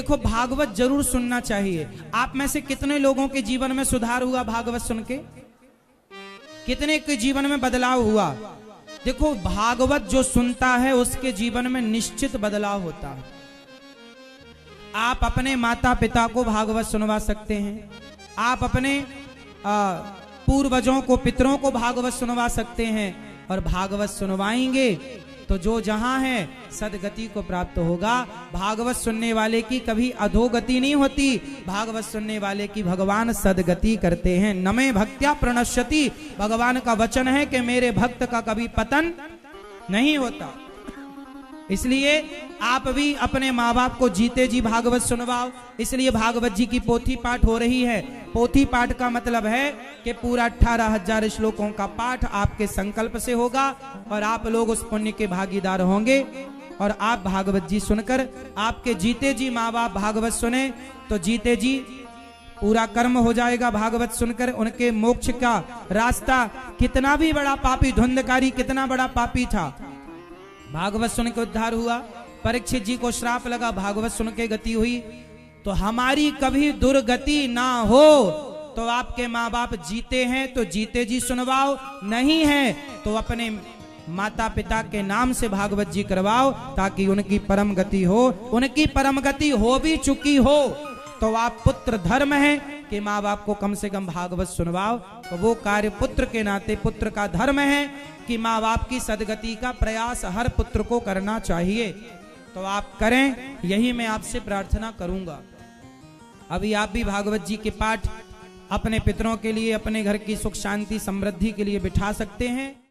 देखो भागवत जरूर सुनना चाहिए। आप में से कितने लोगों के जीवन में सुधार हुआ भागवत सुन के? कितने के जीवन में बदलाव हुआ? देखो भागवत जो सुनता है उसके जीवन में निश्चित बदलाव होता है। आप अपने माता पिता को भागवत सुनवा सकते हैं, आप अपने पूर्वजों को, पितरों को भागवत सुनवा सकते हैं, और भागवत सुनवाएंगे तो जो जहां है सदगति को प्राप्त होगा। भागवत सुनने वाले की कभी अधोगति नहीं होती, भागवत सुनने वाले की भगवान सदगति करते हैं। नमे भक्त्या प्रणश्यति, भगवान का वचन है कि मेरे भक्त का कभी पतन नहीं होता। इसलिए आप भी अपने माँ बाप को जीते जी भागवत सुनवाओ। इसलिए भागवत जी की पोथी पाठ हो रही है। पोथी पाठ का मतलब है कि पूरा 18,000 श्लोकों का पाठ आपके संकल्प से होगा और आप लोग उस पुण्य के भागीदार होंगे। और आप भागवत जी सुनकर, आपके जीते जी माँ बाप भागवत सुने तो जीते जी पूरा कर्म हो जाएगा। भागवत सुनकर उनके मोक्ष का रास्ता, कितना भी बड़ा पापी, धुंधकारी कितना बड़ा पापी था, भागवत सुन के उद्धार हुआ। परीक्षित जी को श्राप लगा, भागवत सुन के गति हुई। तो हमारी कभी दुर्गति ना हो तो आपके माँ बाप जीते हैं तो जीते जी सुनवाओ, नहीं है तो अपने माता पिता के नाम से भागवत जी करवाओ, ताकि उनकी परम गति हो। उनकी परम गति हो भी चुकी हो तो आप पुत्र धर्म है कि माँ बाप को कम से कम भागवत सुनवाओ। तो वो कार्य पुत्र के नाते, पुत्र का धर्म है कि माँ बाप की सदगति का प्रयास हर पुत्र को करना चाहिए। तो आप करें, यही मैं आपसे प्रार्थना करूंगा। अभी आप भी भागवत जी के पाठ अपने पितरों के लिए, अपने घर की सुख शांति समृद्धि के लिए बिठा सकते हैं।